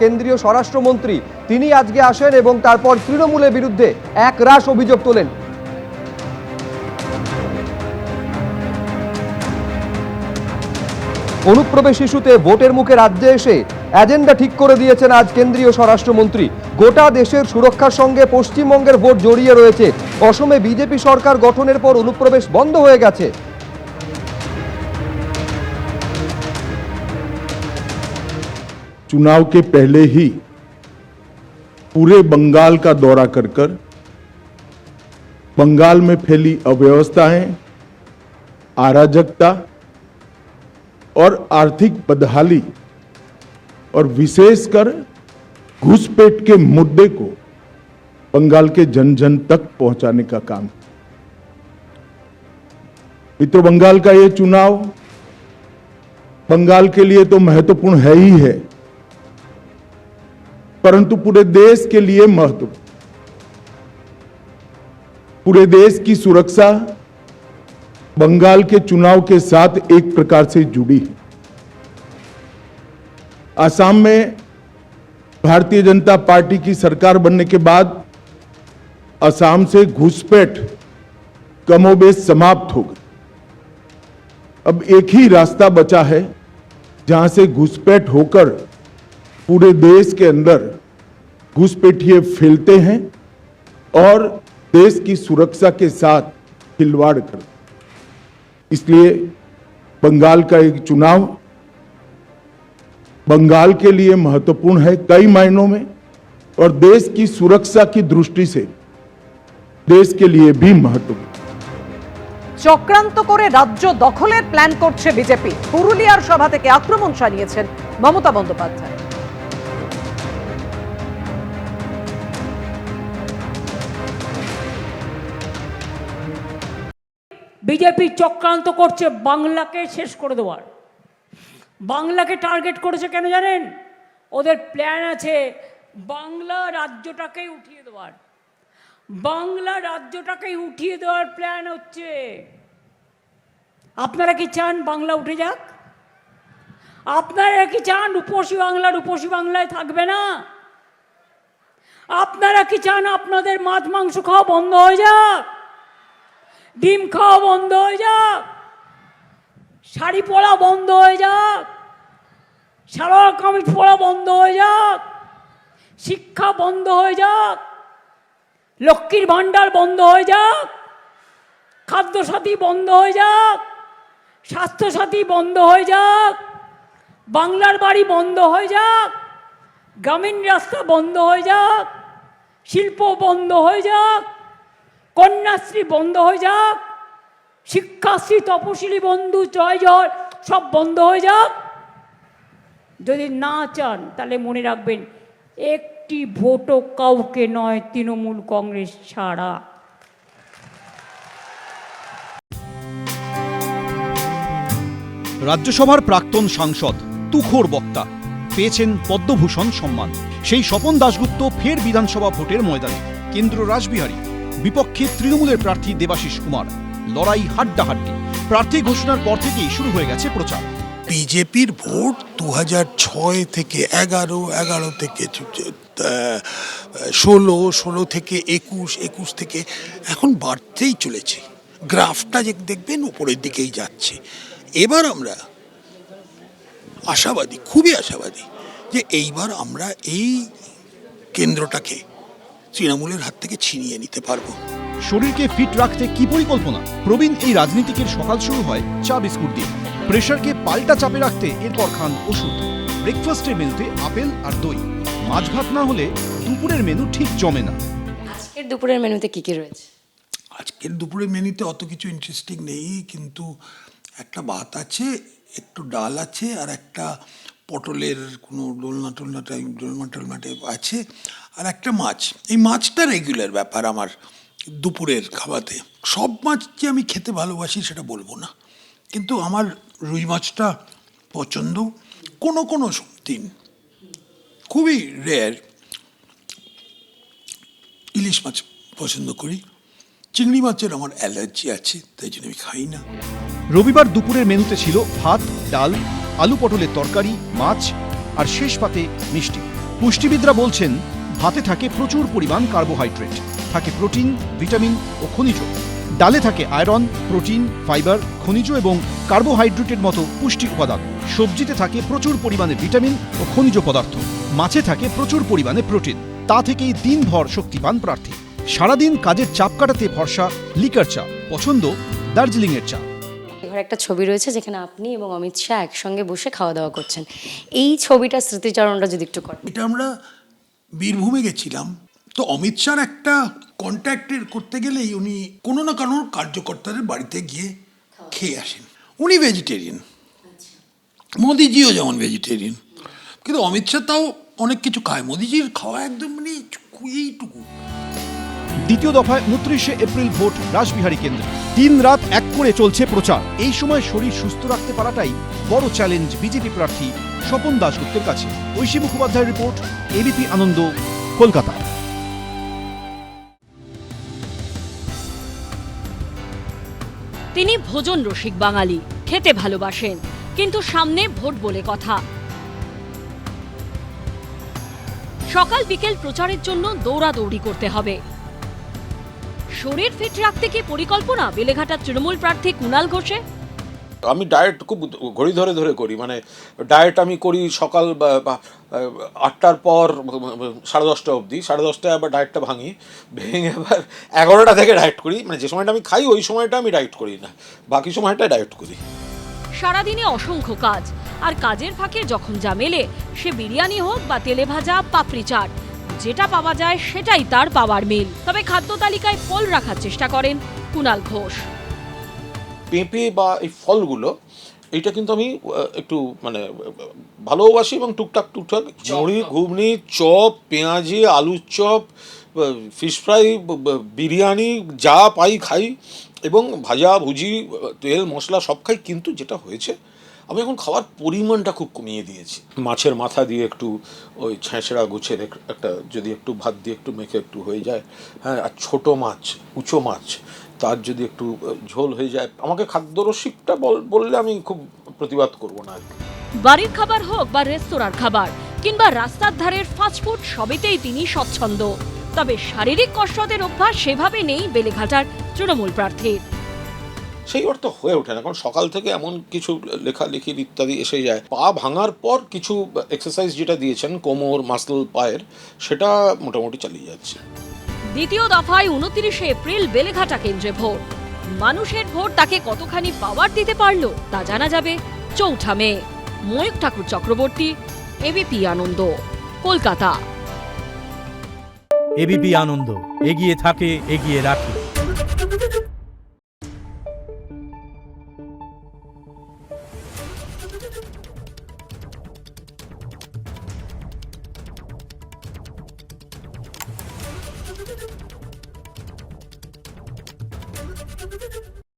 কেন্দ্রীয় স্বরাষ্ট্রমন্ত্রী তিনি আজকে আসেন এবং তারপর তৃণমূলের বিরুদ্ধে একরাশ অভিযোগ তোলেন। অনুপ্রবেশ ইস্যুতে ভোটের মুখে রাজ্যে এসে এজেন্ডা ঠিক করে দিয়েছেন আজ কেন্দ্রীয় স্বরাষ্ট্রমন্ত্রী। গোটা দেশের সুরক্ষার সঙ্গে পশ্চিমবঙ্গের ভোট জড়িয়ে রয়েছে। অসমে বিজেপি সরকার গঠনের পর অনুপ্রবেশ বন্ধ হয়ে গেছে। चुनाव के पहले ही पूरे बंगाल का दौरा कर बंगाल में फैली अव्यवस्थाएं, अराजकता और आर्थिक बदहाली और विशेषकर घुसपैठ के मुद्दे को बंगाल के जन जन तक पहुंचाने का काम। मित्रों, बंगाल का ये चुनाव बंगाल के लिए तो महत्वपूर्ण है ही है, परंतु पूरे देश के लिए महत्वपूर्ण। पूरे देश की सुरक्षा बंगाल के चुनाव के साथ एक प्रकार से जुड़ी है। असम में भारतीय जनता पार्टी की सरकार बनने के बाद असम से घुसपैठ कमोबेश समाप्त हो गई। अब एक ही रास्ता बचा है जहां से घुसपैठ होकर पूरे देश के अंदर घुसपैठिए फैलते हैं और देश की सुरक्षा के साथ खिलवाड़ करते। इसलिए बंगाल का एक चुनाव बंगाल के लिए महत्वपूर्ण है कई मायनों में, और देश की सुरक्षा की दृष्टि से देश के लिए भी महत्वपूर्ण। চক্রান্ত করে রাজ্য দখলের প্ল্যান করছে বিজেপি। পুরুলিয়ার সভা থেকে আক্রমণ চালিয়েছেন মমতা বন্দ্যোপাধ্যায়। বিজেপি চক্রান্ত করছে বাংলাকে শেষ করে দেওয়ার। বাংলাকে টার্গেট করেছে কেন জানেন? ওদের প্ল্যান আছে বাংলা রাজ্যটাকেই উঠিয়ে দেওয়ার। বাংলা রাজ্যটাকেই উঠিয়ে দেওয়ার প্ল্যান হচ্ছে। আপনারা কি চান বাংলা উঠে যাক? আপনারা কি চান রূপসী বাংলায় থাকবে না? আপনারা কি চান আপনাদের মাছ মাংস খাওয়া বন্ধ হয়ে যাক, ডিম খাওয়া বন্ধ হয়ে যাক, শাড়ি পরা বন্ধ হয়ে যাক, সালোয়ার কামিজ পরা বন্ধ হয়ে যাক, শিক্ষা বন্ধ হয়ে যাক, লক্ষ্মীর ভাণ্ডার বন্ধ হয়ে যাক, খাদ্যসাথী বন্ধ হয়ে যাক, স্বাস্থ্যসাথী বন্ধ হয়ে যাক, বাংলার বাড়ি বন্ধ হয়ে যাক, গ্রামীণ রাস্তা বন্ধ হয়ে যাক, শিল্প বন্ধ হয়ে যাক, কন্যাশ্রী বন্ধ হয়ে যাক, শিক্ষাশ্রী তপশিলি বন্ধু জয় সব বন্ধ হয়ে যাক? যদি না চান তাহলে মনে রাখবেন একটি ভোটও কাউকে নয়, তৃণমূল কংগ্রেস ছাড়া। রাজ্যসভার প্রাক্তন সাংসদ, তুখোড় বক্তা, পেয়েছেন পদ্মভূষণ সম্মান। সেই স্বপন দাশগুপ্ত ফের বিধানসভা ভোটের ময়দানে। কেন্দ্র রাসবিহারী, বিপক্ষে তৃণমূলের প্রার্থী দেবাশিস কুমার। লড়াই হাড্ডাহাড্ডি। প্রার্থী ঘোষণার পর থেকেই শুরু হয়ে গেছে প্রচার। বিজেপির ভোট 2006 থেকে 11 থেকে 16 থেকে 21 থেকে এখন বাড়তেই চলেছে। গ্রাফটা যে দেখবেন উপরের দিকেই যাচ্ছে। এবার আমরা আশাবাদী, খুবই আশাবাদী যে এইবার আমরা এই কেন্দ্রটাকে তৃণমূলের হাত থেকে ছিনিয়ে নিতে পারবো। শরীরকে ফিট রাখতে কি পরিকল্পনা? প্রবীণ এই রাজনীতিকের সকাল শুরু হয় চা বিস্কুট দিয়ে। প্রেশারকে পাল্টা চাপে রাখতে এরপর খান ওষুধ। ব্রেকফাস্টের মেনুতে আপেল আর দই। মাছ ভাত না হলে দুপুরের মেনু ঠিক জমে না। আজকের দুপুরের মেনুতে কি কি রয়েছে? আজকের দুপুরের মেনুতে অত কিছু ইন্টারেস্টিং নেই, কিন্তু একটা ভাত আছে, একটু ডাল আছে, আর একটা পটলের কোনো ডোলমা টোলমাটে আছে, আর একটা মাছ। এই মাছটা রেগুলার ব্যাপার আমার দুপুরের খাবাতে। সব মাছ যে আমি খেতে ভালোবাসি সেটা বলবো না, কিন্তু আমার রুই মাছটা পছন্দ। কোনো কোনো দিন খুবই রেয়ার ইলিশ মাছ পছন্দ করি। চিংড়ি মাছের আমার অ্যালার্জি আছে, তাই জন্য আমি খাই না। রবিবার দুপুরের মেনুতে ছিল ভাত, ডাল, আলু পটলের তরকারি, মাছ আর শেষ পাতে মিষ্টি। পুষ্টিবিদরা বলছেন ভাতে থাকে প্রচুর পরিমাণ কার্বোহাইড্রেট, থাকে প্রোটিন, ভিটামিন ও খনিজ। ডালে থাকে আয়রন, প্রোটিন, ফাইবার, খনিজ এবং কার্বোহাইড্রেটের মতো পুষ্টি উপাদান। সবজিতে থাকে প্রচুর পরিমাণে ভিটামিন ও খনিজ পদার্থ। মাছে থাকে প্রচুর পরিমাণে প্রোটিন। তা থেকেই দিনভর শক্তি পান প্রার্থী। সারাদিন কাজের চাপ কাটাতে ভরসা লিকার চা, পছন্দ দার্জিলিংয়ের চা। ঘরে একটা ছবি রয়েছে যেখানে আপনি এবং অমিত শাহ একসঙ্গে বসে খাওয়া দাওয়া করছেন। এই ছবিটার স্মৃতিচারণটা যদি একটু করেন। এটা আমরা বীরভূমে গেছিলাম, তো অমিত শাহর একটা কন্ট্যাক্টের করতে গেলেই উনি কোনো না কোনো কার্যকর্তাদের বাড়িতে গিয়ে খেয়ে আসেন। উনি ভেজিটেরিয়ান, মোদিজিও যেমন ভেজিটেরিয়ান, কিন্তু অমিত শাহ তাও অনেক কিছু খায়। মোদিজির খাওয়া একদম মানে এইটুকু। দ্বিতীয় দফায় 29শে এপ্রিল ভোট রাসবিহারী কেন্দ্রে। দিন রাত এক করে চলছে প্রচার। এই সময় শরীর সুস্থ রাখতে পারাটাই বড় চ্যালেঞ্জ বিজেপি প্রার্থী স্বপন দাশগুপ্তের কাছে। ঐশী মুখোপাধ্যায়ের রিপোর্ট, এবিপি আনন্দ, কলকাতা। তিনি ভোজন রসিক বাঙালি, খেতে ভালোবাসেন, কিন্তু সামনে ভোট বলে কথা। সকাল বিকেল প্রচারের জন্য দৌড়াদৌড়ি করতে হবে। শরীর ফিট রাখতে কি পরিকল্পনা বেলেঘাটার তৃণমূল প্রার্থী কুণাল ঘোষে? আমি ডায়েট খুব ঘড়ি ধরে ধরে করি, মানে ডায়েট আমি করি সকাল 8টার পর 10:30 অবধি। 10:30টায় আবার ডায়েটটা ভেঙে আবার 11টা থেকে ডায়েট করি। মানে যে সময়টা আমি খাই ওই সময়টা আমি ডায়েট করি না, বাকি সময়টা ডায়েট করি। সারাদিনে অসংখ্য কাজ, আর কাজের ফাঁকে যখন যা মেলে, সে বিরিয়ানি হোক বা তেলে ভাজা পাপড়ি চাট, যেটা পাওয়া যায় সেটাই তার পাওয়ার মিল। তবে খাদ্য তালিকায় ফল রাখার চেষ্টা করেন কুণাল ঘোষ। পেঁপে বা এই ফলগুলো, এইটা কিন্তু আমি একটু মানে ভালোবাসি এবং টুকটাক মুড়ি, ঘুগনি, চপ, পেঁয়াজি, আলুর চপ, ফিশ ফ্রাই, বিরিয়ানি যা পাই খাই, এবং ভাজা ভুজি, তেল মশলা সব খাই। কিন্তু যেটা হয়েছে, আমি এখন খাওয়ার পরিমাণটা খুব কমিয়ে দিয়েছি। মাছের মাথা দিয়ে একটু ওই ছেঁচড়া গুছের একটা যদি একটু ভাত দিয়ে একটু মেখে একটু হয়ে যায়, হ্যাঁ, আর ছোটো মাছ, উঁচু মাছ, তার যদি একটু ঝোল হয়ে যায়, আমাকে খাদ্যরসিকটা বললে আমি খুব প্রতিবাদ করব না। বাড়ির খাবার হোক বা রেস্তোরাঁর খাবার কিংবা রাস্তার ধারের ফাস্টফুড, সবেতেই তিনি স্বচ্ছন্দ। তবে শারীরিক কসরতের অভ্যাস সেভাবে নেই বেলেঘাটার তৃণমূল প্রার্থীর। সেই অর্থ হয়ে ওঠে না, কারণ সকাল থেকে এমন কিছু লেখালেখি ইত্যাদি এসে যায়। পা ভাঙার পর কিছু এক্সারসাইজ যেটা দিয়েছেন কোমর, মাসল, পায়ের, সেটা মোটামুটি চালিয়ে যাচ্ছে। দ্বিতীয় দফায় 29শে এপ্রিল বেলেঘাটা কেন্দ্রে ভোট। মানুষের ভোট তাকে কতখানি পাওয়ার দিতে পারল তা জানা যাবে 4 মে। ময়ূক ঠাকুর চক্রবর্তী, এবিপি আনন্দ, কলকাতা। এবিপি আনন্দ, এগিয়ে থাকে, এগিয়ে রাখে। Thank you.